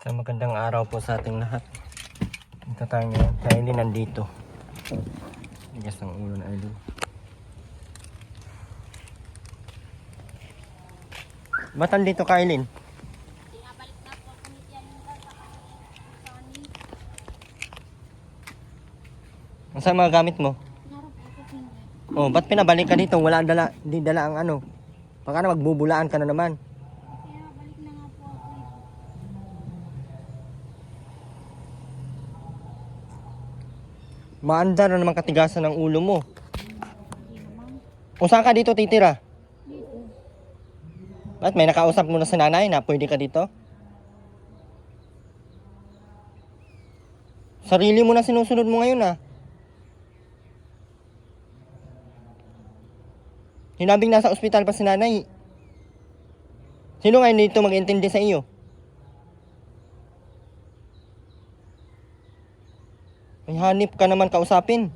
So magandang araw po sa ating lahat. Ito tayo ngayon. Si Aileen nandito. Tigas ng ulo na Aileen. Ba't andito ka, Aileen? Pinabalik na po ako ni Tiyan nila sa Sony. Ang saan mga gamit mo? Naroon po sa pinag. Oh, ba't pinabalik ka dito? Wala dala, di dala ang ano. Baka na magbubulaan ka na naman. Pinabalik na nga po ako eh. Maandar na naman katigasan ng ulo mo. Hindi naman. Kung saan ka dito titira? Dito. Ba't may nakausap mo na sa nanay na pwede ka dito? Sarili mo na sinusunod mo ngayon ah. Hinabing nasa ospital pa si nanay. Sino ngayon dito mag-intindi sa iyo? May hanip ka naman kausapin.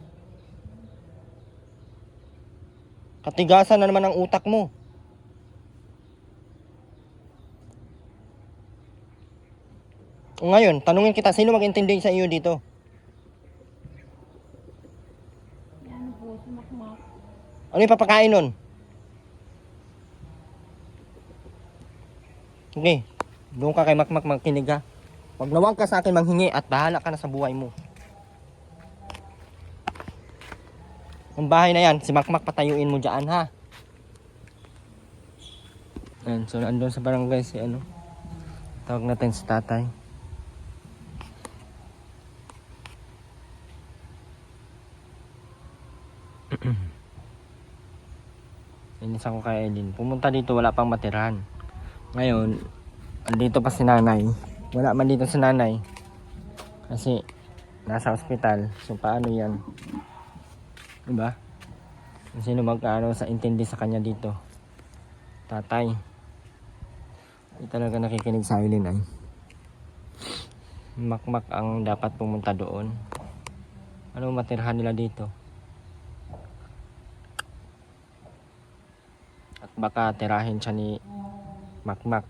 Katigasan na naman ang utak mo. O ngayon, tanungin kita, sino mag-intindi sa iyo dito? Yan po, sumakmak. Ano yung papakain nun? Okay, doon ka kay Makmak magkinig ha. Huwag na huwag ka sa akin manghingi at bahala ka na sa buhay mo. Ang bahay na yan, si Makmak patayuin mo dyan ha. Ayan, so andun sa barangay si ano. Tawag natin si tatay. Inis ako kay Aileen. Pumunta dito, wala pang matirahan. Ngayon, andito pa si nanay. Wala man dito si nanay. Kasi, nasa ospital. So, paano yan? Diba? Sino magkaano sa intindi sa kanya dito? Tatay. Hindi talaga nakikinig sa Aileen ay. Makmak ang dapat pumunta doon. Ano matirahan nila dito? At baka tirahin siya ni Makmak.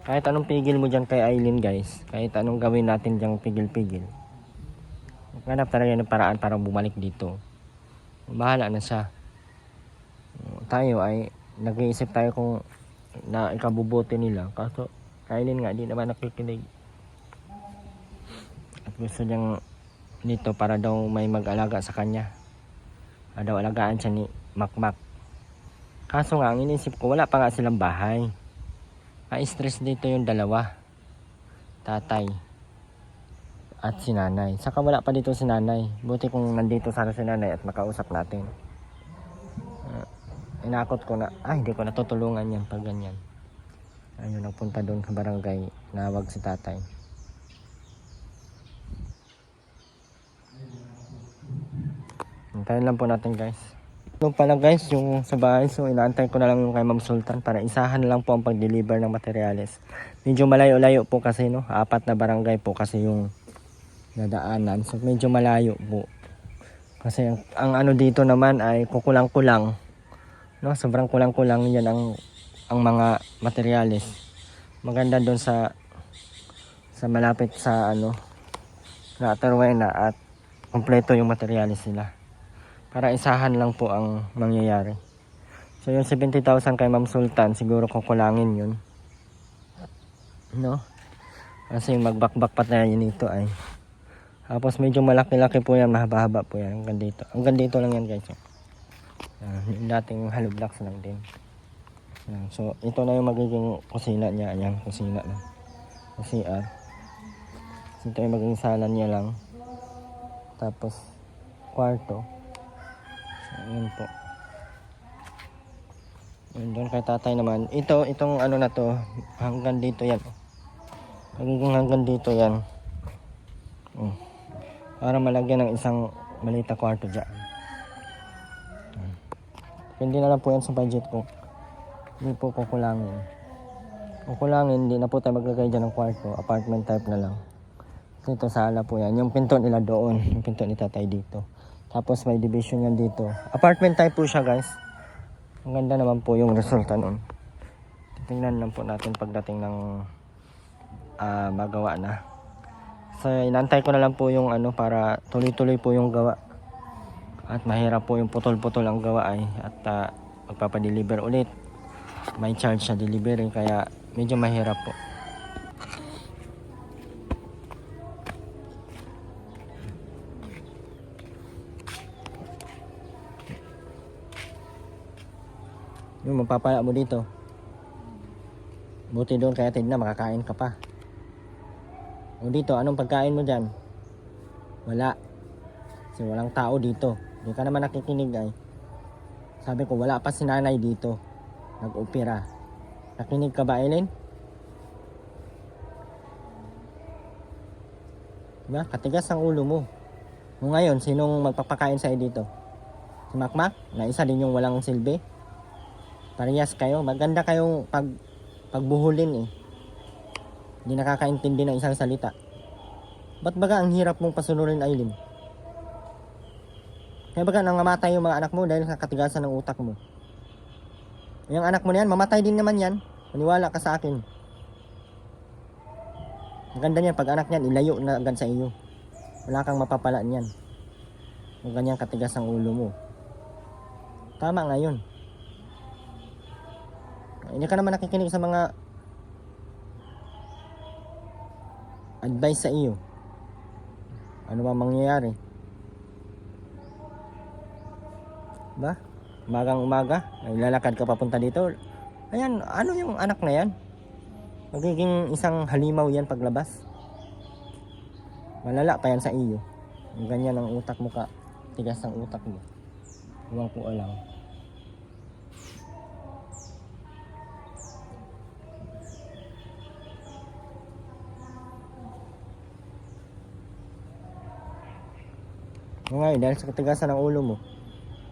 Kahit anong pigil mo dyan kay Aileen guys. Kahit anong gawin natin dyan pigil-pigil. Maghanap talaga ng paraan para bumalik dito. Bahala na siya. Tayo ay nag-iisip tayo kung na ikabubuti nila. Kaso Aileen nga di naman nakikinig. At gusto niyang nito para daw may mag-alaga sa kanya. Daw alagaan siya ni Makmak. Kaso nga ang inisip ko wala pa nga silang bahay. Pa-stress dito yung dalawa. Tatay. At si nanay. Saka wala pa dito si nanay. Buti kung nandito sana si nanay at makausap natin. Inakot ko na, ay hindi ko natutulungan yan pag ganyan. Ayun, nagpunta doon sa barangay. Nawag si tatay. Hintayin lang po natin guys. Ito pala guys, yung sa bahay. So inaantay ko na lang yung kay Ma'am Sultan para isahan lang po ang pag-deliver ng materyales. Medyo malayo-layo po kasi no. 4 na barangay po kasi yung nadaanan. So medyo malayo po. Kasi ang ano dito naman ay kukulang-kulang. No, sobrang kulang-kulang yan ang mga materyales. Maganda doon sa malapit sa ano na Terwena at kompleto yung materyales nila. Para isahan lang po ang mangyayari. So yung 70,000 kay Ma'am Sultan, siguro kukulangin yun. No? Kasi magbakbak pa tayo nito ay. Tapos medyo malaki-laki po yan, mahaba-haba po yan. Hanggang dito. Hanggang dito lang yan guys. Yung dating hollow blocks lang din. So ito na yung magiging kusina niya. Ayan, kusina na. CR. So ito yung magiging sala niya lang. Tapos kwarto. Ayan po. And doon kay tatay naman. Itong ano na to. Hanggang dito yan. Magiging hanggang dito yan. Para malagyan ng isang maliit na kwarto dyan. Hindi na lang po yan sa budget ko. Hindi po kukulangin. Kukulangin, hindi na po tayo maglagay dyan ng kwarto. Apartment type na lang. Dito sala po yan. Yung pinto nila doon. Yung pinto ni tatay dito. Tapos may division yan dito. Apartment type po siya guys. Ang ganda naman po yung resulta nun. Tingnan lang po natin pagdating ng magawa na. So inantay ko na lang po yung ano para tuloy-tuloy po yung gawa. At mahirap po yung putol-putol ang gawa ay at magpapadeliver ulit. May charge sa delivery kaya medyo mahirap po. Yung magpapaya mo dito. Buti doon kaya na makakain ka pa. O dito, anong pagkain mo dyan? Wala. Kasi walang tao dito. Hindi ka naman nakikinig ay. Sabi ko wala pa si nanay dito. Nag-opera. Nakinig ka ba, Eileen? Diba? Katigas ang ulo mo. O ngayon, sinong magpapakain sa'yo dito? Si Makmak? Na isa din yung walang silbi? Parehas kayo. Maganda kayong pagbuhulin eh. Hindi nakakaintindi ng isang salita. Ba't baga ang hirap mong pasunurin, Eileen? Kaya baga nangamatay yung mga anak mo dahil sa katigasan ng utak mo. Yung anak mo na yan, mamatay din naman yan. Maniwala ka sa akin. Ang ganda niyan, pag anak niyan, ilayo na agad sa iyo. Wala kang mapapala niyan. Kung ganyan katigas ang ulo mo. Tama nga yun. Hindi ka naman nakikinig sa mga advice sa iyo. Ano ba mangyayari? Ba? Umagang umaga, lalakad ka papunta dito. Ayan, ano yung anak na yan? Magiging isang halimaw yan paglabas. Malala pa yan sa iyo. Ganyan ang utak mo ka. Tigas ang utak mo. Huwag ko alam. Ngayon, dahil sa katigasan ng ulo mo,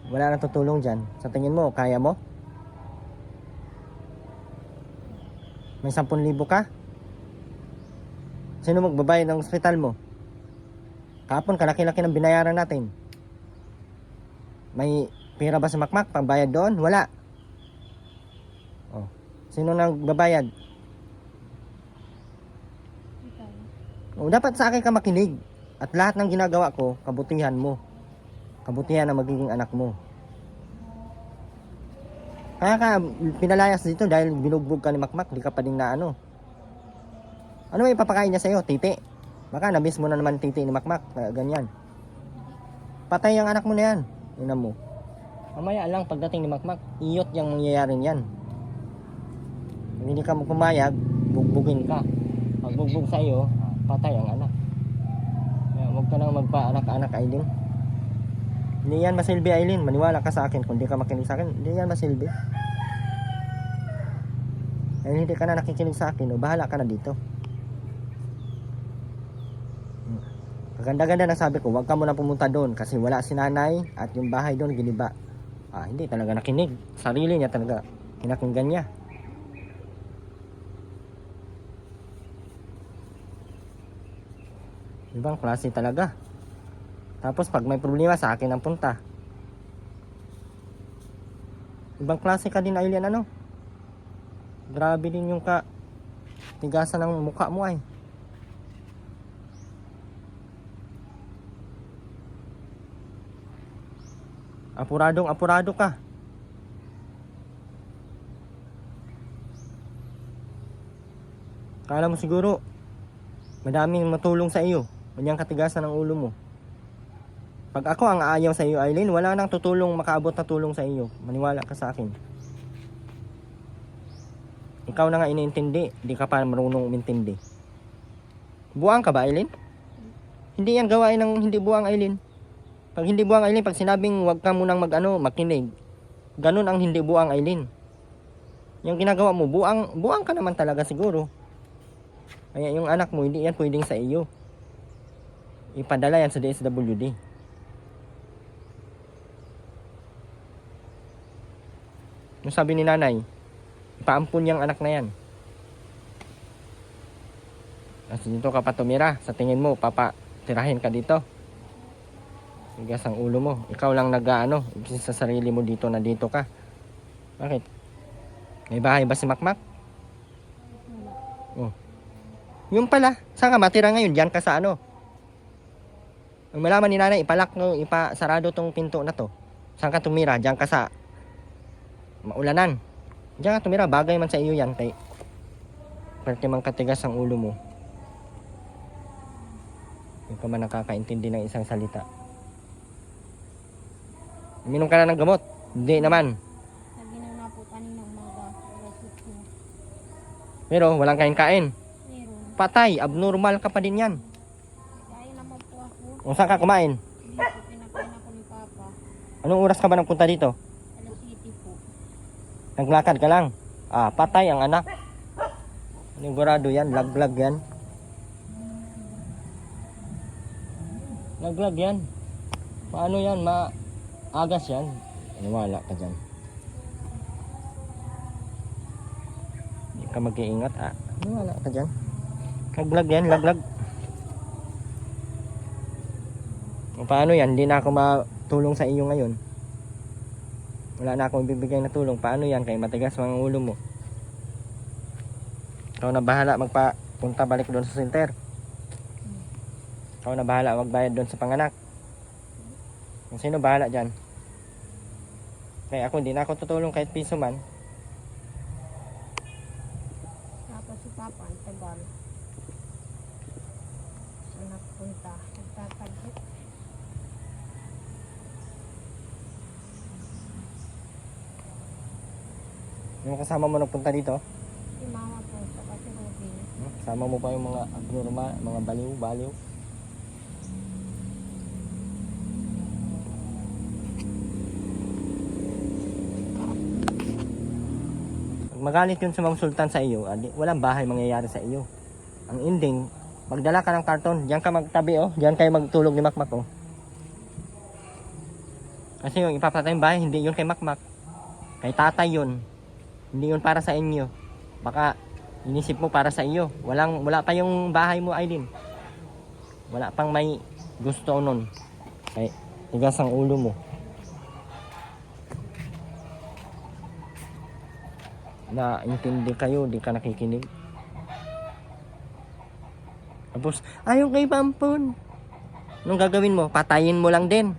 wala nang tutulong dyan. Sa tingin mo, kaya mo? May 10,000 ka? Sino magbabayad ng ospital mo? Kahapon, kalaki-laki ng binayaran natin. May pera ba sa Makmak? Pambayad doon? Wala. Oh. Sino nang babayad? Oh, dapat sa akin ka makinig. At lahat ng ginagawa ko, kabutihan mo. Kabutihan ang magiging anak mo. Kaya ka pinalayas dito dahil binugbog ka ni Makmak, di ka pa din na ano. Ano may papakain niya sa'yo? Titi. Baka namiss mo na naman titi ni Makmak. Ganyan. Patay ang anak mo na yan. Ina mo. Mamaya lang pagdating ni Makmak, iyot yung mangyayari niyan. Kung hindi ka pumayag, bugbugin ka. Pag bugbog sa'yo, patay ang anak. Kaya huwag ka nang magpa-anak-anak, Eileen. Hindi yan masilbi, Eileen. Maniwala ka sa akin. Kung di ka makinig sa akin, hindi yan masilbi. Dahil hindi ka na nakikinig sa akin, o bahala ka na dito. Kaganda-ganda na sabi ko, huwag ka muna pumunta doon kasi wala si nanay at yung bahay doon giniba. Hindi talaga nakinig. Sarili niya talaga. Kinakinggan niya. Ibang klase talaga. Tapos pag may problema sa akin ang punta. Ibang klase ka din, Eileen, ano? Grabe din yung tigasan ng mukha mo ay. Apurado ka. Kala mo siguro madaming matulong sa iyo. Manyang katigasan ng ulo mo. Pag ako ang aayaw sa iyo, Eileen, wala nang tutulong, makaabot na tulong sa iyo. Maniwala ka sa akin. Ikaw na nga iniintindi, di ka pa marunong umintindi. Buang ka ba, Eileen? Hindi yan gawain ng hindi buang, Eileen. Pag hindi buang, Eileen, pag sinabing wag ka munang makinig, ganun ang hindi buang, Eileen. Yung ginagawa mo, buang ka naman talaga siguro. Kaya yung anak mo, hindi yan pwedeng sa iyo. Ipadala yan sa DSWD. Yung sabi ni nanay, ipaampun yung anak na yan. Kasi dito ka pa tumira. Sa tingin mo, papatirahin ka dito. Tigas ang ulo mo. Ikaw lang ibig sa sarili mo dito na dito ka. Bakit? May bahay ba si Makmak? Oh. Yung pala, saan ka matira ngayon? Diyan ka sa ano? Ang malaman ni nanay, ipasarado tong pinto na to. Saan ka tumira? Diyan ka sa maulanan. Diyan ka tumira, bagay man sa iyo yan. Kay pwerte mang katigas ang ulo mo. Hindi ka man nakakaintindi ng isang salita. Uminom ka na ng gamot? Hindi naman. Lagi na nga po kanina umaga. Alas 8. Pero walang kain-kain. Meron. Patay, abnormal ka pa din yan. Kaya naman po ako. Kung saan ka kumain? Hindi po pinakain ako ni Papa. Anong oras ka ba nagpunta dito? Alas 7 po. Naglakad ka lang. Patay ang anak. Sigurado yan, laglag yan. Laglag yan. Paano yan? Maagas yan. Wala ka dyan. Hindi ka mag-iingat. Wala ka dyan. Laglag yan, laglag. Paano yan? Hindi na ako matulong sa iyo ngayon. Wala na akong bibigay na tulong. Paano yan? Kaya matigas ang ulo mo. Ikaw na bahala magpapunta balik doon sa center. Ikaw na bahala magbayad doon sa panganak. Kung sino bahala dyan. Kaya ako hindi na ako tutulong kahit piso man. Tapos si Papa, ang tagal. Saan nagpunta? Nagtatagpo. Yung kasama mo nagpunta dito, Si Mama po, saka si Ruby. kasama mo pa yung mga abnormal, mga baliw. Pag magalit yun sa mga sultan sa iyo, walang bahay mangyayari sa iyo. Ang ending, magdala ka ng karton, diyan ka magtabi diyan kayo magtulog ni Makmak Kasi yung ipapatay yung bahay, hindi yun kay Makmak. Kay tatay yun. Hindi yun para sa inyo. Baka inisip mo para sa iyo. Wala pa yung bahay mo, Aileen. Wala pang may gusto nun. Kay tigas ang ulo mo. Naintindi kayo, di ka nakikinig. Tapos, ayaw kay Pampon. Anong gagawin mo? Patayin mo lang din.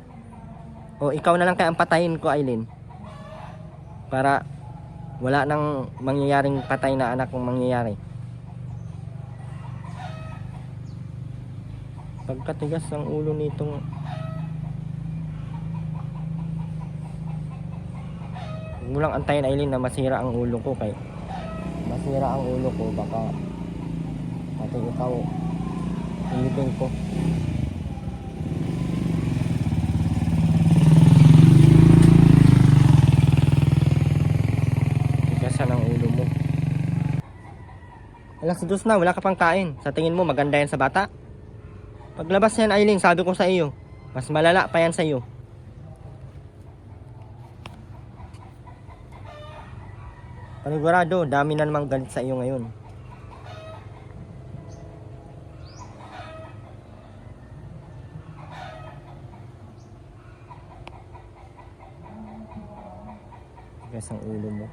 O ikaw na lang kaya ang patayin ko, Aileen. Para wala nang mangyayaring patay na anak kung mangyayari. Pagkatigas ang ulo nitong huwag mo lang antayin, Aileen, na masira ang ulo ko. Kay masira ang ulo ko, baka pati ikaw ilibing ko. Tigasan ang ulo mo. Alas 2 na, wala ka pang kain. Sa tingin mo maganda yan sa bata? Paglabas yan, Aileen, sabi ko sa iyo, mas malala pa yan sa iyo. Panigurado, dami na namang galit sa iyo ngayon. Tigas ang ulo mo.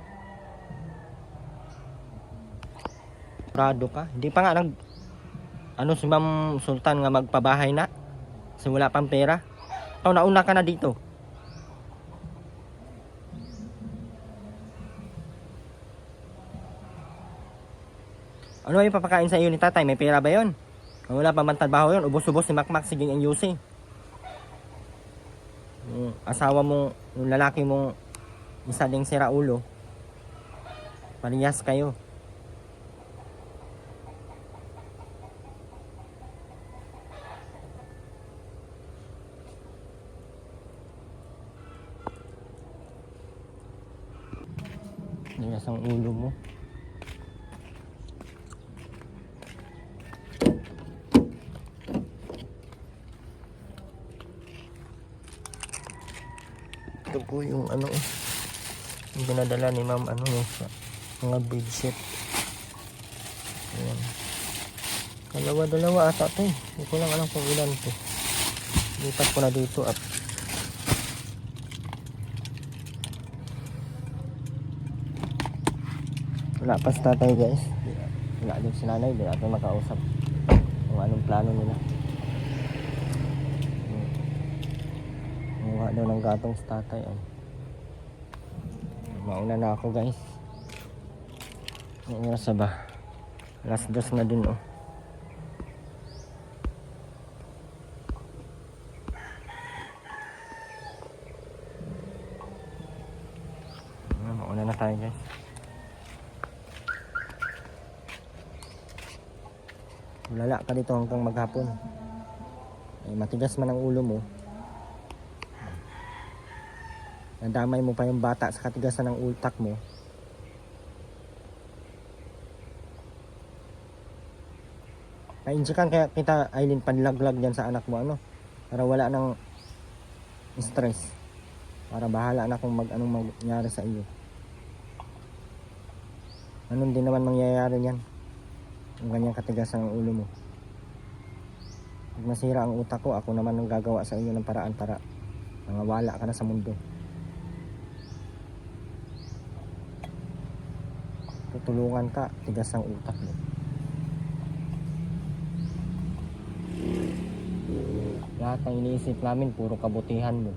Prado ka? Hindi pa nga si Ma'am Sultan nga magpabahay na. Kasi wala pang pera. Ikaw nauna ka na dito. Ano ay papakain sa iyo ni tatay? May pera ba yon? Kung wala pa man trabaho yun, ubos-ubos si Makmak siging ang yusi. Yung asawa mo, yung lalaki mong isa ding sira ulo. Parehas kayo. Parehas ang ulo mo. Ito po yung yung pinadala ni Ma'am mga bedsheet. Ayan. Dalawa ata to. Hindi ko lang alam kung ilan to. Lipat ko na dito at wala pa sa tatay, guys. Wala din si nanay, di natin makausap kung anong plano nila. Mukha daw ng gatong sa tatay. Ay. Mauna na ako guys. Ang oras na ba? Alas 2 na din oh. Mauna na tayo guys. Lala ka dito hanggang maghapon. Ay, matigas man ang ulo mo. Nadamay mo pa yung bata sa katigasan ng utak mo. Nainjikan kaya kita, Aileen, panlaglag dyan sa anak mo, ano? Para wala nang stress. Para bahala na kung anong mangyari sa iyo. Anong din naman mangyayari yan? Kung ganyan katigasan ang ulo mo. Pag masira ang utak ko, ako naman ang gagawa sa iyo ng paraan para mangawala ka na sa mundo. Tutulungan ka, tigas ang utak mo. Lahat ng iniisip namin, puro kabutihan mo.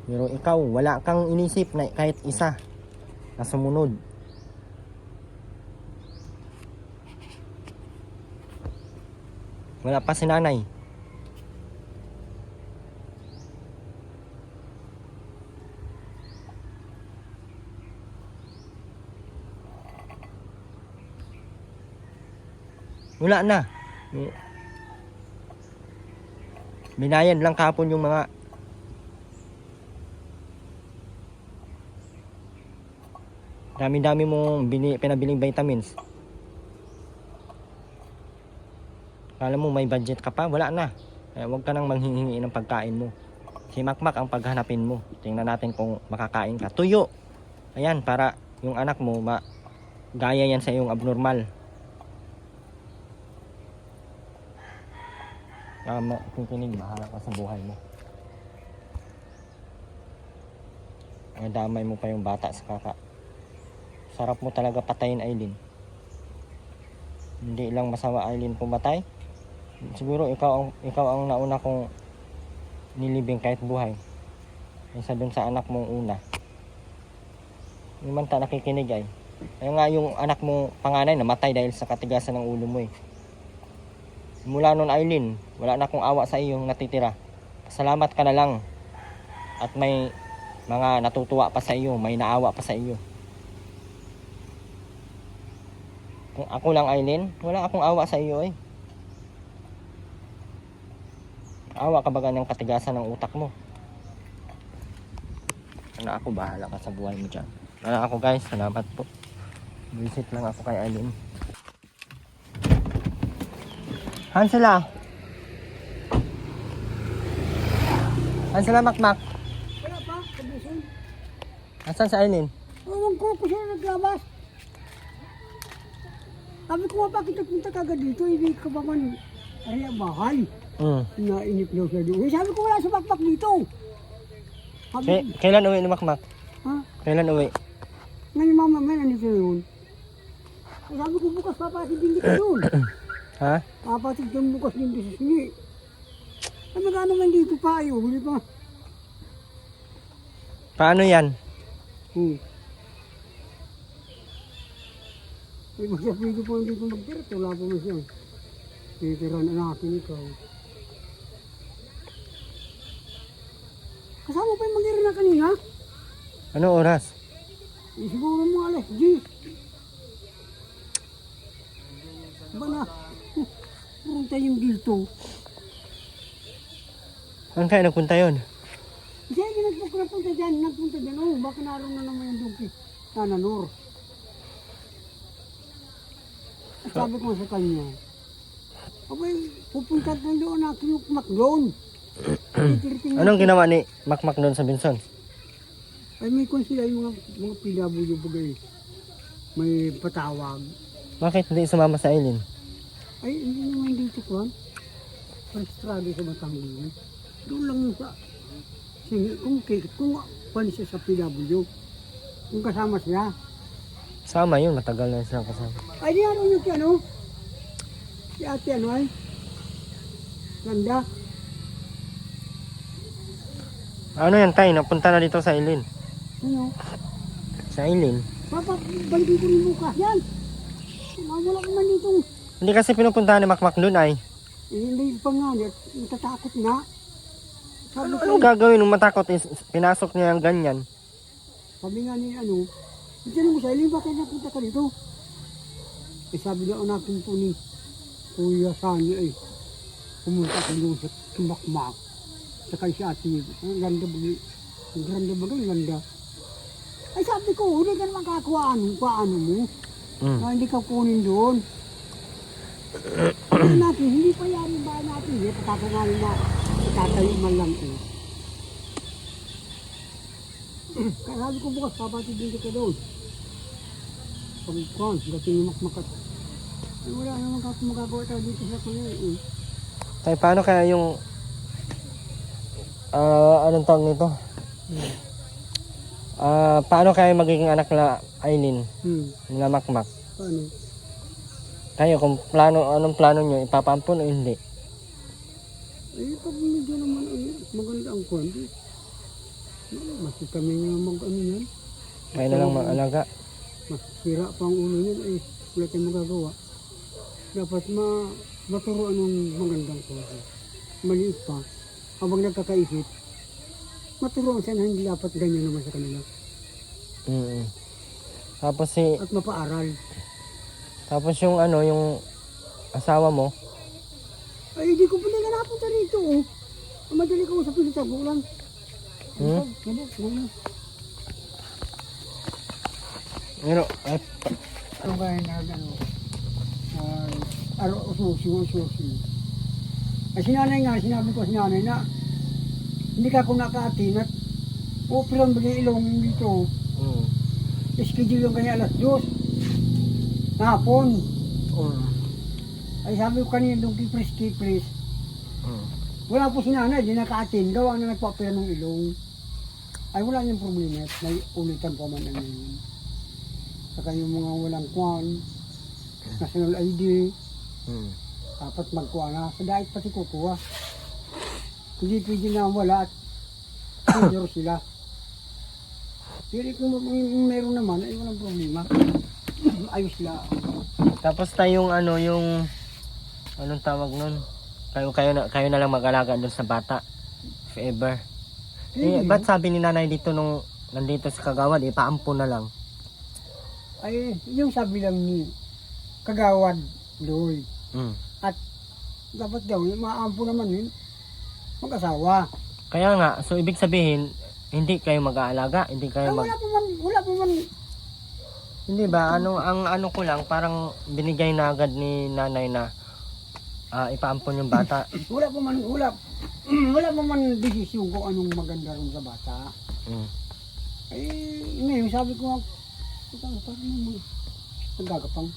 Pero ikaw, wala kang inisip na kahit isa na sumunod. Wala pa si nanay. Wala na. Binayan lang kahapon yung mga dami-dami mong pinabiling vitamins. Kala mo may budget ka pa? Wala na. Kaya huwag ka nang manghihingi ng pagkain mo. Si Makmak ang paghanapin mo. Tingnan natin kung makakain ka. Tuyo. Ayan, para yung anak mo gaya yan sa iyong abnormal. Kung kinig, bahala ka sa buhay mo. Ang damay mo pa yung bata sa kaka. Sarap mo talaga patayin, Aileen. Hindi lang masama, Aileen, pumatay. Siguro ikaw ang nauna kong nilibing kahit buhay. Isa dun sa anak mong una. Hindi man ta nakikinig ay. Kaya nga yung anak mong panganay namatay dahil sa katigasan ng ulo mo eh. Mula nun, Aileen, wala na akong awa sa iyong natitira. Salamat ka na lang. At may mga natutuwa pa sa iyo, may naawa pa sa iyo. Kung ako lang, Aileen, wala akong awa sa iyo eh. Awa ka baga ng katigasan ng utak mo. Ano ako, bahala ka sa buhay mo dyan. Ano ako guys, salamat po. Visit lang ako kay Aileen. Hansela. Hansela, Makmak. Wala pa, kabusong. Asan sa Aileen? Ewan ko kung sino naglabas. Sabi ko nga bakit nagpunta kagad dito, hindi ka ba man ariya bahay. Nainip daw siya doon. Sabi ko wala sa bakbak dito. Sabi, Kailan uwi ni Makmak? ha? Kailan uwi? Ngayon mamamay, nandito na yun. Sabi ko bukas papasig din dito doon. Ha? Papasig din bukas din dito sa sini. Sabi ka naman dito pa ayaw, huli pa. Paano yan? May masapido po hindi ko magtira, wala po na siya. Titiran na akin ikaw. Kasama pa yung mag-ira na kanina? Ano oras? Siguro mga alas 10. Ba na? Punta yung dito. Saan kayo nagpunta yun? Kasi nagpunta dyan. Oh, baka naroon na naman yung donkey. Nananor. At sabi ko sa kanya, abay, pupunta doon na kinukmak doon. Anong ginawa ni Makmak doon sa Binson? Ay may kung sila yung mga pilabuyo bagay. May patawag. Bakit hindi sumama sa Aileen? Ay, hindi naman dito ko. Frustrado sa Batangas. Doon lang yung sa... Kung paano siya sa PW. Kung kasama siya. Sama yun, matagal na silang kasama. Ay, di ano yung ano? Si ate ano ay? Ganda. Ano yan, Tay? Napunta na dito sa Ilin. Ano? Sa Ilin. Papa, balikin ko rin bukas yan. Mawala ko man dito. Hindi kasi pinupuntahan ni Makmak doon ay. Hindi pa nga, natatakot na. Sabi ko, Anong gagawin nung matakot is pinasok niya yung ganyan? sabi nga ni ano, itanong mo siya, Ilin, bakit napunta ka dito? Eh sabi na natin po ni Kuya Sani ay pumunta ko doon sa Makmak. Saka si ate, ang ganda ba? Ang ganda ba? Ang ganda. Ay sabi ko, hindi ka naman kakuha ano mo. Na hindi ka kunin doon. Natin, hindi pa yan yung bahay natin. Hindi, patatanganin na itatayo man lang eh. Kaya sabi ko bukas, papatibin kita doon. Pagkuhan, dating yung makmakat. Ay, wala naman magagawa tayo dito sa kanila eh. Tay, paano kaya yung... anong tawag nito? Paano kaya magiging anak na Aileen? Na Makmak? Paano? Kayo, kung anong plano nyo, ipapampun o hindi? Eh, pag medyo naman ay maganda ang kwento. Masih kami nga mag-ano yan. Kayo na lang mag-alaga. Mas sira pa ang ulo niyan ay wala tayong magagawa. Dapat maturuan ng magandang kwento. Maliit pa, habang nagkakaisip, maturuan siya na hindi dapat ganyan naman sa kanila. Tapos At mapaaral. Tapos yung ano, yung asawa mo, Ay, hindi ko pala nga napunta rito oh. Madali ko sa pilit sa gulang. pero, Ano kaya na ano? Susi. Ay sinanay nga, sinabi ko sinanay na hindi ka ako nakaatin at upilang bigay ilong dito. Schedule yung kanya alas 2. Hapon. Ay sabi ko kanina doon kipris. Wala po si nanay, di nakaatin. Gawa na nagpapira ng ilong. Ay wala niyang problema. May ulitan pa man ano yun. Saka yung mga walang kwan, national ID, dapat magkuha na. Sa dahit pati kukuha. Hindi pwede na wala at senior sila. Pero kung meron naman, ay walang problema. Ayos sila. tapos tayong ano, yung, anong tawag nun? Kayo na lang mag-alaga doon sa bata. If ever. Ba't sabi ni nanay dito nung nandito sa Kagawad, ipaampun na lang? Ay, yung sabi lang ni Kagawad, Loy. At dapat daw, maampo naman yun, mag-asawa. Kaya nga, so ibig sabihin, hindi kayo mag-aalaga, hindi kayo Ay, wala pa man. Hindi ba, ang ano ko lang, parang binigay na agad ni nanay na ipaampun yung bata. Wala pa man desisyon kung anong maganda rin sa bata. Eh, ngayon sabi ko, parang mga nagagapang.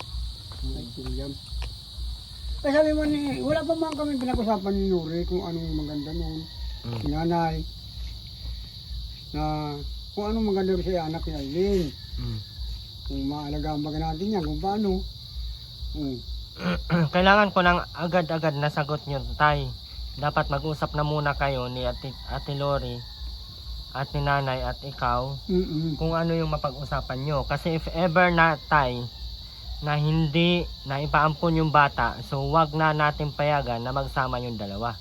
Ay, William. Kaya sabi mo ni, wala pa man kami pinag-usapan ni Yuri kung anong maganda noon. Si nanay. Na kung anong maganda rin sa anak ni Aileen. Kung maalagaan ba natin yan, kung paano. Kailangan ko ng agad-agad na sagot nyo, tay. Dapat mag-usap na muna kayo ni Ate Lori at ni nanay at ikaw kung ano yung mapag-usapan nyo. Kasi if ever na, tay, na hindi na ipaampun yung bata, so wag na natin payagan na magsama yung dalawa.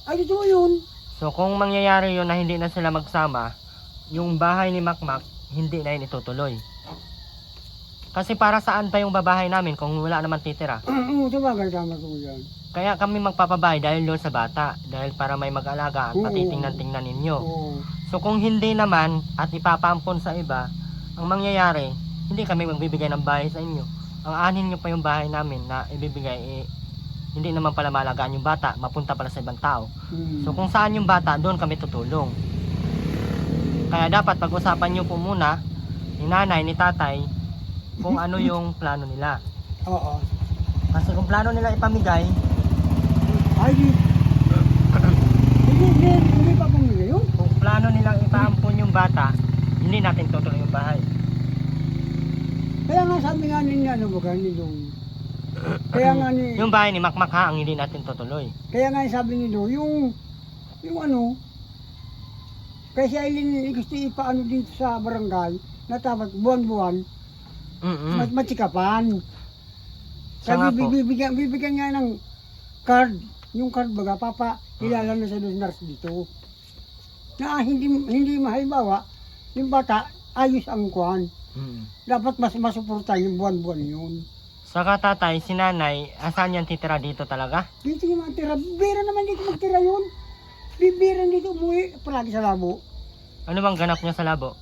Ay, ito yun. So kung mangyayari yun na hindi na sila magsama, yung bahay ni Makmak, hindi na yun itutuloy. Kasi para saan pa yung babahay namin kung wala naman titira? Oo, sabagay, tama ko yan. Kaya kami magpapabahay dahil doon sa bata. Dahil para may mag-alaga at patitingnan-tingnan ninyo. So kung hindi naman at ipapampon sa iba, ang mangyayari, hindi kami magbibigay ng bahay sa inyo. Ang anin nyo pa yung bahay namin na ibibigay, hindi naman pala malagaan yung bata, mapunta pala sa ibang tao. So kung saan yung bata, doon kami tutulong. Kaya dapat pag-usapan nyo po muna, ni nanay, ni tatay, kung ano yung plano nila. Oo. Kasi kung plano nila ipamigay, Ay, hindi pa pamilya yun. kung plano nilang ipaampon yung bata, hindi natin tutuloy yung bahay. Kaya nga sabi nga ninyo, ano ba ni Dong? Kaya nga ni, Yung bahay ni Makmak ha, ang hindi natin tutuloy. kaya nga sabi ni Dong, yung ano, kaya si Aileen gusto ipaano dito sa barangay, na dapat buwan-buwan, matsikapan. Siya nga Kaya po. bibigyan nga ng card, yung card baga, papa, ilala na sa dos nurse dito. Na hindi mahalimbawa, yung bata, ayos ang kuhan. Dapat mas masuportan yung buwan-buwan yun. Saka tatay, si nanay, asan yan titira dito talaga? Dito yung mga tira, bira naman dito magtira yun. Bibira dito umuwi, palagi sa labo. Ano bang ganap niya sa labo?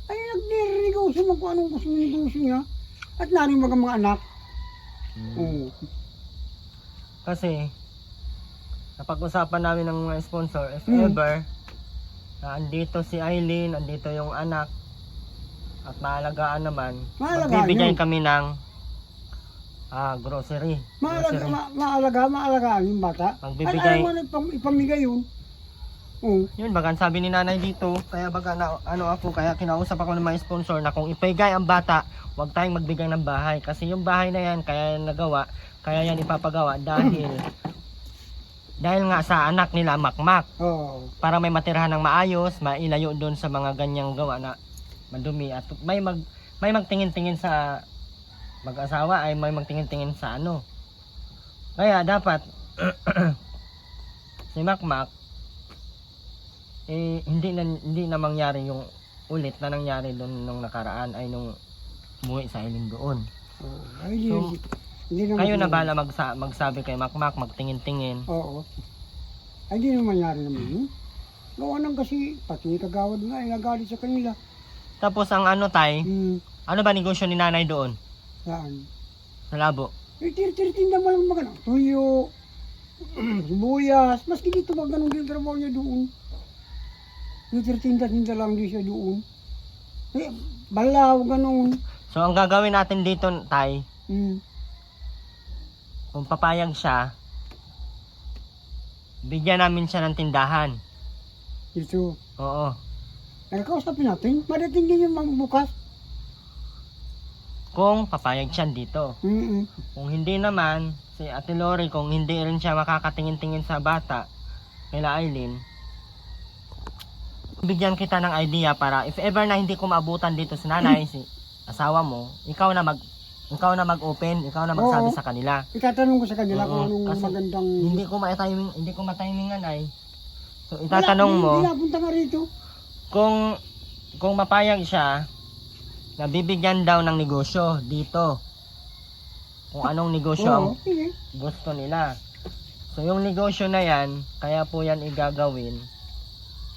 Ay, nagre-negosyo mo kung anong gusto ng negosyo niya. At narin mga anak. Oo. Kasi, napag-usapan namin ng mga sponsor, if Hmm. ever, na andito si Aileen, andito yung anak, at maalagaan naman, Maalagaan magbibigay yun. kami ng grocery. Grocery. Maalagaan yung bata. Magbibigay. Ay, ayaw mo na ipamigay yun. Oo. Yun, baga ang sabi ni nanay dito, kaya baga na, ano ako, kaya kinausap ako ng mga sponsor na kung ipigay ang bata, huwag tayong magbigay ng bahay. Kasi yung bahay na yan, kaya yan nagawa, kaya yan ipapagawa dahil nga sa anak nila, Makmak. Oo. Para may matirahan ng maayos, mailayo doon sa mga ganyang gawa na madumi. At may magtingin-tingin sa mag-asawa, ay may magtingin-tingin sa ano. Kaya dapat, si Makmak, hindi na mangyari yung ulit na nangyari doon nung nakaraan ay nung umuwi sa Aileen doon. Oo. Ay, So, hindi naman Kayo na siguro. bala magsabi kay Makmak, magtingin-tingin. Oo. Ay, hindi naman mangyari naman yun. Gawa nang kasi, pati kagawad nga, ay nagalit sa kanila. Tapos ang ano tay, ano ba negosyo ni nanay doon? Saan? Sa labo? Eh, tiritinda mo lang magano. Tuyo, sibuyas, maski dito ba ganun din trabaho niya doon. Tiritinda lang din siya doon. Eh, balaw, ganun. So ang gagawin natin dito tay, Hmm. kung papayag siya, bigyan namin siya ng tindahan. Dito. Oo. Kausapin natin. Madating din yung bukas. Kung papayag siya dito. Mm-mm. Kung hindi naman, si Ate Lori, kung hindi rin siya makakatingin-tingin sa bata, kila Aileen, bigyan kita ng idea para if ever na hindi ko maabutan dito si nanay, si asawa mo, ikaw na mag-open, ikaw na magsabi Oo. sa kanila. Itatanong ko sa kanila kung Oo, anong kasi magandang... Hindi ko matimingan ay. So itatanong mo, Wala, punta nga rito. kung mapayag siya, na bibigyan daw ng negosyo dito. Kung anong negosyo ang Oo, sige. gusto nila. So yung negosyo na yan, kaya po yan igagawin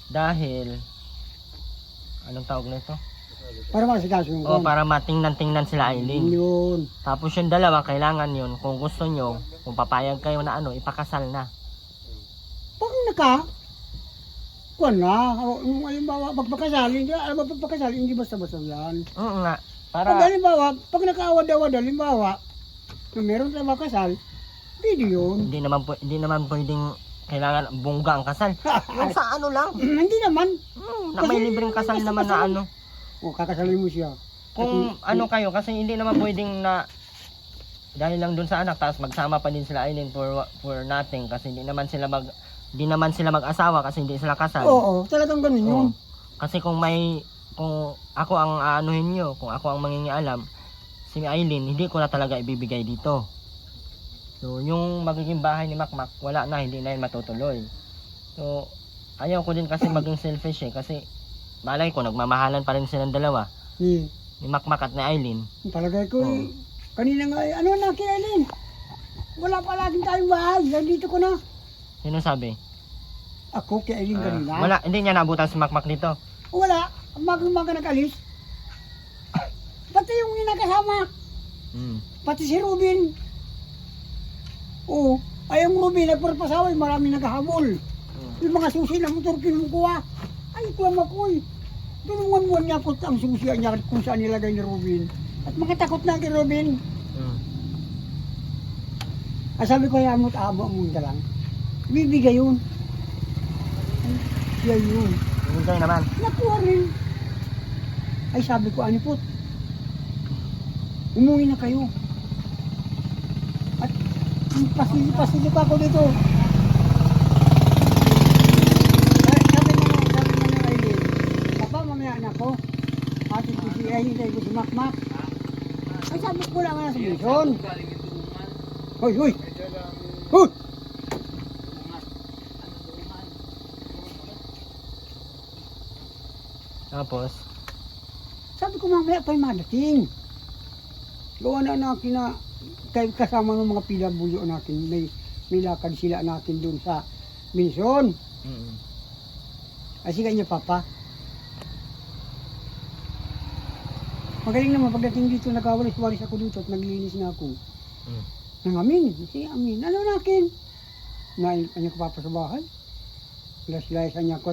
dahil anong tawag nito? Para masikaso yung O para matingnan-tingnan sila Aileen. Yun. Tapos yung dalawa, kailangan yun. Kung gusto nyo, kung papayag kayo na ano, ipakasal na. Pag kuwan na, yung halimbawa, pagpakasali, alam mo, pagpakasali, hindi basta-basta yan. Oo nga. Pag Para, halimbawa, pag nakaawad-awad, halimbawa, na meron sa makasal, pwede yun. hindi naman pwedeng kailangan bongga ang kasal. Yung sa ano lang. Hindi naman. Na may libreng kasal naman na ano. O, kakasalin mo siya. Kung ano kayo, kasi hindi naman pwedeng na dahil lang dun sa anak, tapos magsama pa din sila Aileen for nothing kasi hindi naman sila mag-asawa kasi hindi sila kasal. Oo, talagang ganun yun. Oo. Kasi kung ako ang aanuhin nyo, kung ako ang mangingialam, si Aileen, hindi ko na talaga ibibigay dito. So, yung magiging bahay ni Makmak, wala na, hindi na yun matutuloy. So, ayaw ko din kasi maging selfish kasi malay ko, nagmamahalan pa rin silang dalawa, Eh, ni Makmak at ni Aileen. talaga ko Oo. kanina nga, ano na, kinailin? Wala pa laging tayong bahay, nandito ko na. Sino sabi? Ako, kinailin kanina. Wala, hindi niya nabutan si Makmak dito. Wala, mag-umaga nag-alis. Pati yung inakasama, pati si Robin. Oo, ay ang Robin, nagparpasaway, marami naghahabol. Yung mga susi na motor kinukuha. Ay, kuha makoy. Tulungan niya ako ang susi niya kung saan nilagay ni Robin. At makatakot na kay Robin. Sabi ko, yamot amo ka lang. Bibigay yun. Ay, siya yun. Hindi naman. Nakuha rin. Ay, sabi ko, anipot. Umuwi na kayo. At pasilip ako dito. Sabi mo na Aileen, Papa, mamaya anak ko. Ate ko si Aileen, tayo ko si Makmak. Ay, sabi ko lang na sa Bison. Hoy, hoy! Hoy! Tapos, Sabi ko mamaya pa'y madating. Gawa na natin na kasama ng mga pilabuyo natin. May lakad sila natin doon sa Minson. Ay sige niya papa. Magaling naman pagdating dito, nagkawalis-walis ako dito at naglinis na ako. Nangamin, sige amin. Ano nakin? Nain niya ko papa sa bahay. Las-layasan niya ko.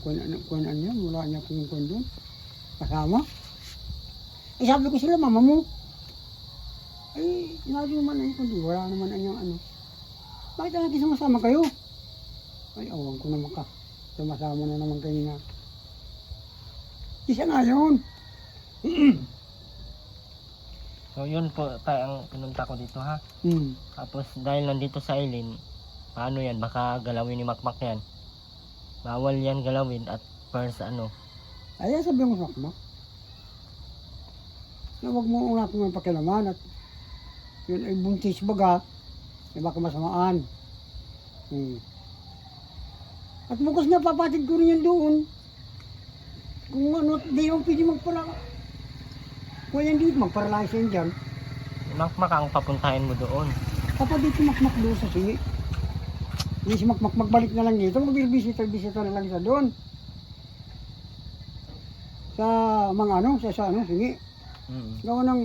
Kuan niya, mula niya kung doon. Kasama. Eh sabi ko sila, mama mo. Ay, nabi naman ay kundi, wala naman ay yung ano. Bakit natin sumasama kayo? Ay, awan ko naman ka. Sumasama na naman kayo na. Isa nga yun. so yun po tayo ang pinunta ko dito ha. Tapos dahil nandito sa Aileen, paano yan? Baka galawin ni Makmak yan. Bawal yan galawin at first ano. Ay, sabi mo sa Makmak. Na huwag mo natin ng pakilaman at yun ay buntis baga. Ay baka masamaan. At bukas nga papatid ko rin yan doon. Kung ano, di mo pwede magpala. Kung yan dito, magparalyze yan dyan. Makmak ang papuntahin mo doon. Kapag dito Makmak doon sa sige. Hindi si Makmak magbalik na lang dito. Magbibisita na lang sa doon. Sa mga ano, sa ano, sige. Gawa ng,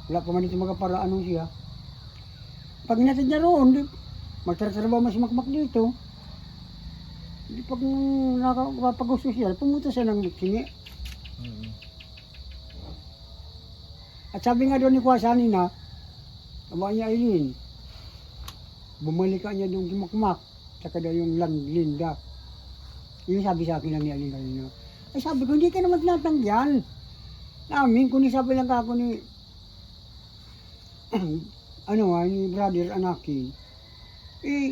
wala pa man dito magkaparaan nung siya. Pag natid niya roon, magtratrabaho man si Makmak dito. Pag nakapag-gusto siya, pumunta siya ng singi. At sabi nga doon ni Kwasani na, tama niya Aileen, bumalik ka niya doon si Makmak, saka daw yung Linda. Yun sabi sa akin lang ni Aileen kanina. Ay sabi ko, hindi ka naman tinatanggihan. Namin, kundi sabi lang ako ni, ni brother Anaki,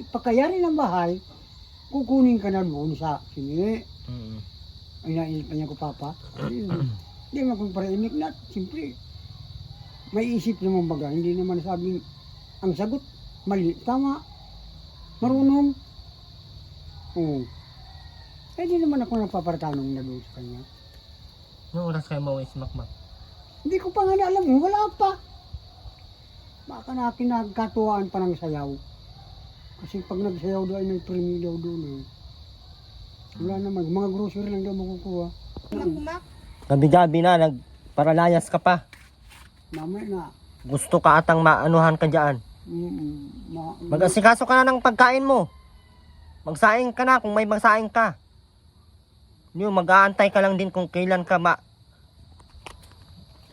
pagkayari ng bahay, kukunin ka na doon sa sini. Ay nainit pa niya ko papa. Hindi naman kung paraimik na, siyempre, may isip naman baga, hindi naman sabing, ang sagot, mali, tama, marunong. Oo. Eh di naman ako nagpapartanong na doon sa kanya. Yung oras kayo mauwi si Makmak? Hindi ko pa nga alam, wala pa. Baka na kinagkatuwaan pa ng sayaw. Kasi pag nagsayaw doon ay may premi daw doon eh. Wala naman, mga grocery lang daw makukuha. Makmak. Gabi-gabi na, nagparalayas ka pa. Mamaya na. Gusto ka atang maanuhan ka dyan. Mag-asikaso ka na ng pagkain mo. Magsaing ka na kung may magsaing ka. Yun, mag-aantay ka lang din kung kailan ka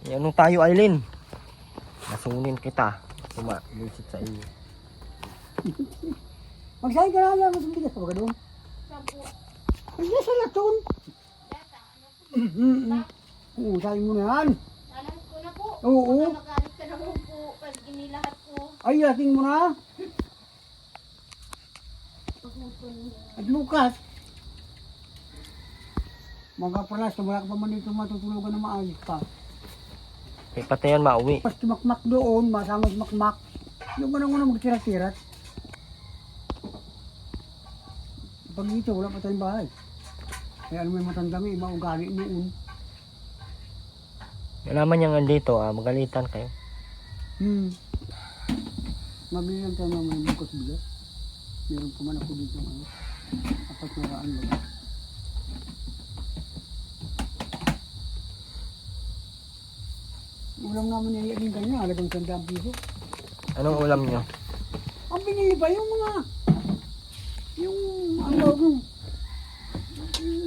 ano tayo Aileen? Nasunin kita. Bumisit sa iyo. Magsahin ka na lang sa bigas pa ba doon? Sampo. Hindi sa laton. Data. Ano po? Oo, sahin mo na yan. Alam ko na po. Oo. Baka magalit ka naman po pag inilahat ko. Ay, yating mo na. Pagmutol. At bukas. Mga palas, wala ka pa man dito matutulugan na maayos pa. Kaya pati yan mauwi. Pas Makmak doon, masama si Makmak. Yung ka na magtirat-tirat. Pag dito, wala pa tayong bahay. Kaya alam mo yung matanda mo, iba ugali noon. Nalaman niya nga dito, magalitan kayo. Mabili lang tayo mga bukos bigas. Meron pa man ako dito apat na raan lang. Ulam naman niya din kanina, halagang 100 piso. Anong ulam niyo? Ang binili ba yung mga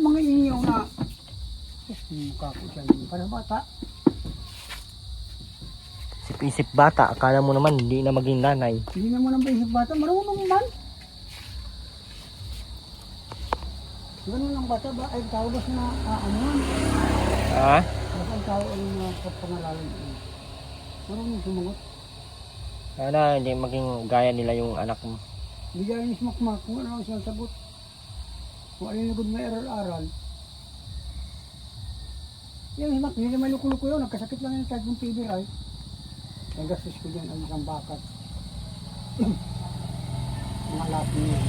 mga iniyaw na mukha ko dyan para bata. Isip bata, akala mo naman hindi na maging nanay. Hindi naman ang paisip bata, marunong man. Ganun ang bata ba? Ay, tawag na ano? Ha? Basta ang tao ay pangalalan. Marunong sumagot. Sana hindi maging gaya nila yung anak mo. Bigyan ni Smakmak kung ano ang siyang sagot. Kung alin lugod may aral-aral. Yung Smak, hindi naman luko-luko yun. Nagkasakit lang yung kahit yung fever ay. Nagastos ko dyan ang isang bakat. Mga lahat niya.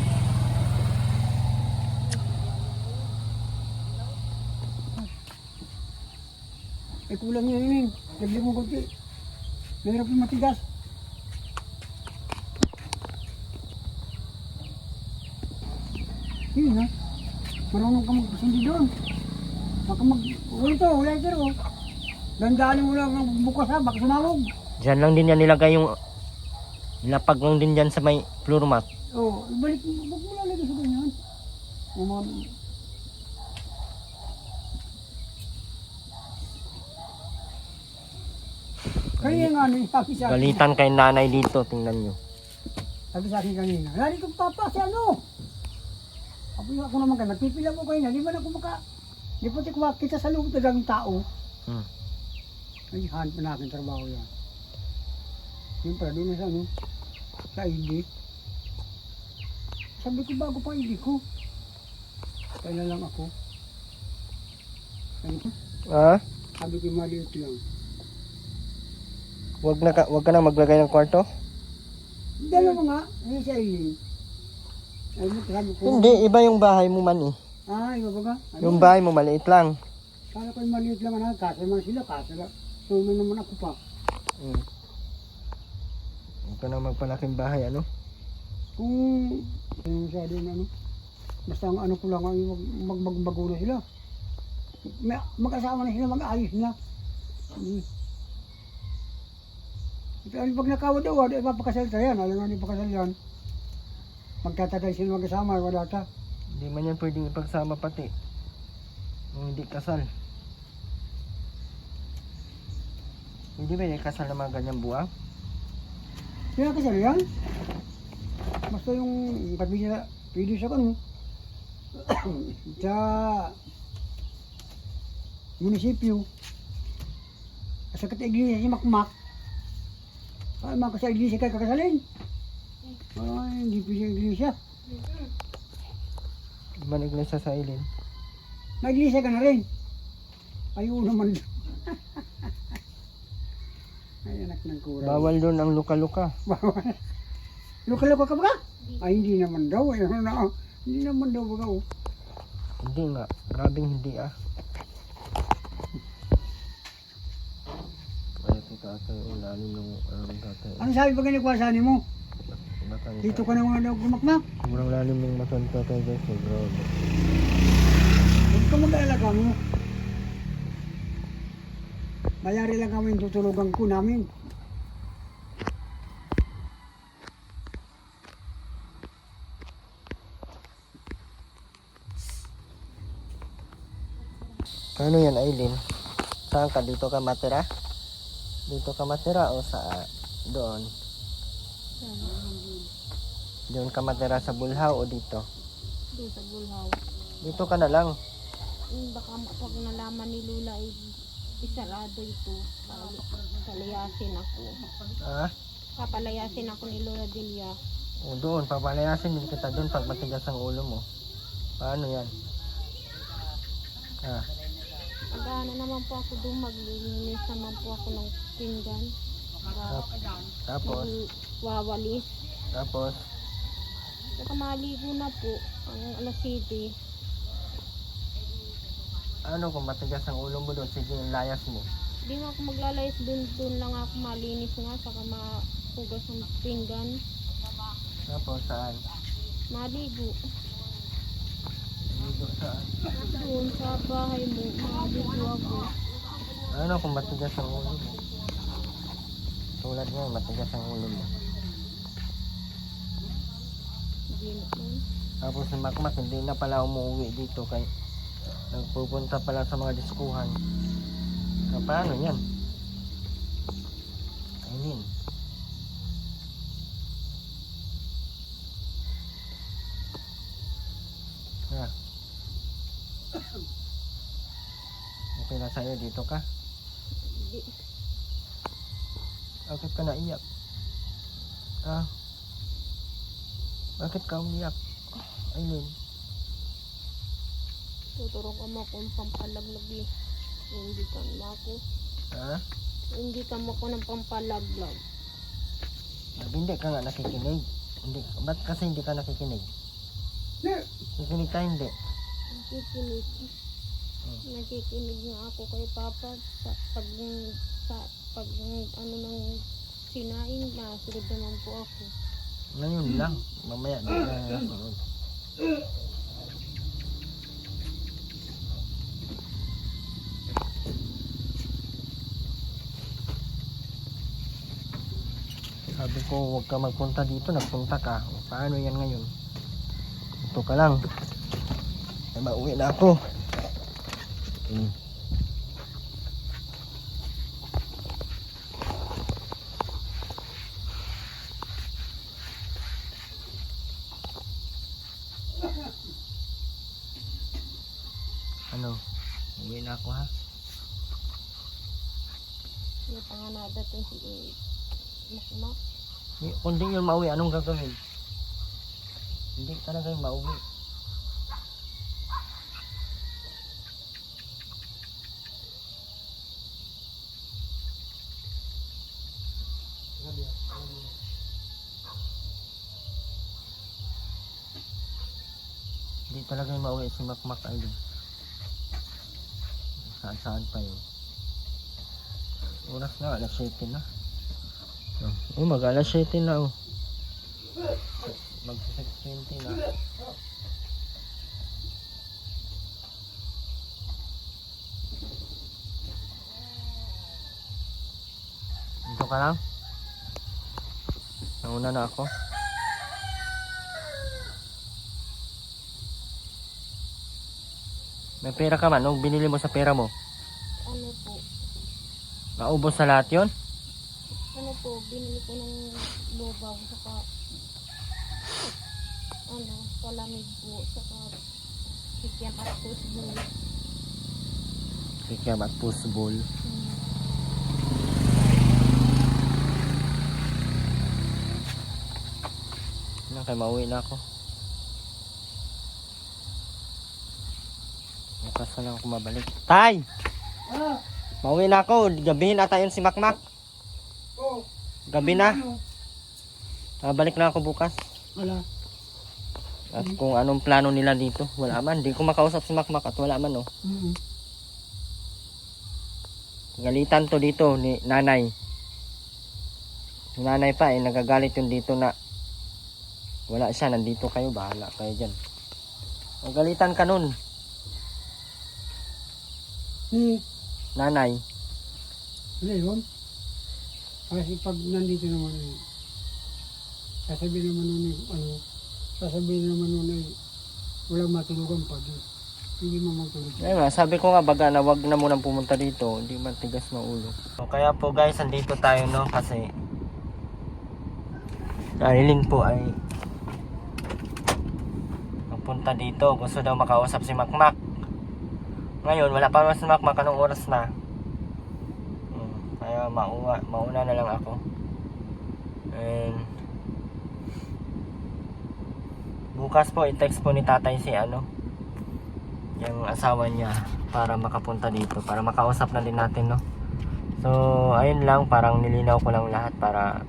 Eh kulang yun yun. Lagli mo kunti. Mahirap yung matigas. Yun ha. Marunong ka magpasindi doon. Baka wala ito oh. Dandaanin mo lang ang bukas ha, baka sumawag. Diyan lang din yan nilagay yung lapag lang din dyan sa may floor mat. Oo, ibalik mo, huwag mo lalagay sa ganyan. Kaya nga ano, sabi sa akin. Galitan kay nanay dito, tingnan nyo. Sabi sa akin kanina, lali kong papa si ano. Sabi ako naman kayo, nagpipila mo kayo na, di ba na kumaka. Di pati kita sa loob ng tao. Ay, hanap na aking trabaho yan. Yung pala doon na sa ano, sa ID. Sabi ko bago pa ID ko. Kailan lang ako. Sabi ko, sabi ko maliit lang. Wag ka na maglagay ng kwarto? Dalawa nga, hindi sa ID. Sabi ko, Hindi, iba yung bahay mo man eh. iba ba ka? Yung bahay mo maliit lang. Kala ko yung maliit lang na, kasal man sila, kasal. So, naman ako pa. Huwag ka na magpalaking bahay, ano? Kung masyado na ano, basta ang ano ko lang ay magbago na sila. Mag-asawa na sila, mag-ayos na. Pero pag nakawad daw, ipapakasal tayo yan. Alam nga ni pakasal yan. Magtatagay sila mag-asama, wala ta. Hindi man yan pwedeng ipagsama pati. Kung hindi kasal. Hindi ba yung kasal ng mga ganyang buwang? Kaya kasal yan. Basta yung pwede sa kano. Sa munisipyo. Sa kata-iglesia si Makmak. Ay, mga sa iglesia kayo kakasalin. Ay, hindi pwede sa iglesia. Man iglesia sa ilin. May iglesia ka na rin. Ayun naman. Ay, anak ng kuray. Bawal doon ang luka-luka. Bawal. Luka-luka ka ba? Ay, hindi naman daw. Ay, hindi naman daw ba oh. Hindi nga. Grabing hindi ah. Kaya ito tatay, ulalim ng tatay. Ano sabi ba ganyan kwasanin mo? Dito ka na mga daw gumakmak. Sobrang lalim ng mata ng tatay guys. Grabe. Huwag ka mag-alaga mo. Mayari lang kami yung tutulugan ko namin. Ano yan, Aileen? Saan ka? Dito ka matira? Dito ka matira o sa doon? Doon ka matira sa Bulhaw o dito? Doon sa Bulhaw. Dito ka na lang. Baka pag nalaman ni Lula ay isarado ito. Palayasin ako. Papalayasin ako ni Lola Delia. O doon, papalayasin din kita doon pag matigas ang ulo mo. Paano yan? Magana naman po ako doon, maglilinis naman po ako ng pinggan. Tapos? Wawalis. Tapos? Saka maligo na po ang alas 7. Ano kung matigas ang ulo mo doon? Sige, layas mo. Hindi nga ako maglalayas doon lang ako malinis nga, saka mahugas ng pinggan. Tapos saan? Maligo. Dito saan? Doon sa bahay mo, maligo ako. Ano kung matigas ang ulo mo? Tulad nga, matigas ang ulo mo. Ginoon. Tapos si Makmak hindi na pala umuwi dito kay nagpupunta pala sa mga diskuhan. Paano yan? Ayun. Okay na sa'yo, dito ka. Bakit ka naiyak? Ah? Bakit ka umiyak? Aileen? Tuturo ka mo kung pampalaglag eh. Hindi ka mo ako. Ha? Hindi ka mo ko ng pampalaglag. Hindi ka nga nakikinig. Hindi. Ba't kasi hindi ka nakikinig? Nakikinig ka hindi. Nakikinig. Nakikinig nga ako kay Papa sa pag ano ng sinain na sunod naman po ako. Ngayon lang. Mamaya di ka nasunod. Sabi ko huwag ka magpunta dito, nagpunta ka. O, paano yan ngayon? Ito ka lang. Ay mauwi na ako. Ano? Uwi na ako ha. Hindi pa nga nadating si Makmak. Kung di yun mauwi, anong gagawin? Hindi talaga yung mauwi. Hindi talaga yung mauwi si Makmak ay din. Saan pa yun? Oras na, alas 7 na. Oh, mag alas 7 na oh. Mag 6:20 na. Dito ka lang? Nauna na ako. May pera ka man, anong binili mo sa pera mo? Ano po? Naubos sa lahat yun? Ano po, binili ko ng lubaw saka ano, palamig po saka sikyam at pusbol. Sikyam at pusbol. Ano kaya mauwi na ako. Bukas na lang ako mabalik. Tay! Mauwi na ako. Gabihin ata yun si Makmak. Gabi na. Balik na ako bukas. Wala. At kung anong plano nila dito, wala man. Hindi ko makausap si Makmak at wala man oh. Galitan to dito ni nanay. Si nanay pa nagagalit yun dito na wala siya, nandito kayo, bahala kayo dyan. Magalitan ka nun. Nanay. Ano yun? Kasi pag nandito naman sasabihin naman nun walang matulugan pag hindi mo magtulog. Ayun nga, sabi ko nga baga na wag na munang pumunta dito, hindi matigas ng ulo. So, kaya po guys, andito tayo no kasi Aileen po ay magpunta dito, gusto daw makausap si Makmak. Ngayon wala pa naman si Makmak, anong oras na? Kaya mauna na lang ako. And bukas po i-text po ni tatay si yung asawa niya para makapunta dito, para makausap na din natin no. So ayun lang, parang nilinaw ko lang lahat para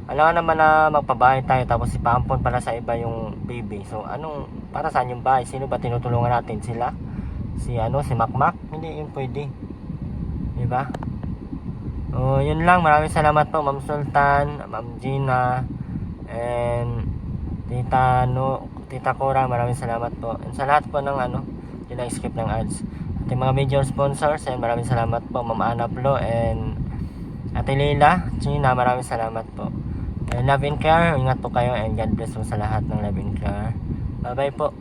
alam naman na magpabahay tayo tapos ipaampon para sa iba yung baby. So para saan yung bahay? Sino ba tinutulungan natin? Sila? Si Makmak? Hindi yun pwede, di ba? So yun lang, maraming salamat po Ma'am Sultan, Ma'am Gina, and Tita Cora, maraming salamat po. And sa lahat po ng skip ng ads. At yung mga major sponsors, and maraming salamat po Ma'am Ana Plo and Ate Leila, Gina, maraming salamat po. And love and care, ingat po kayo and God bless po sa lahat ng love and care. Bye bye po.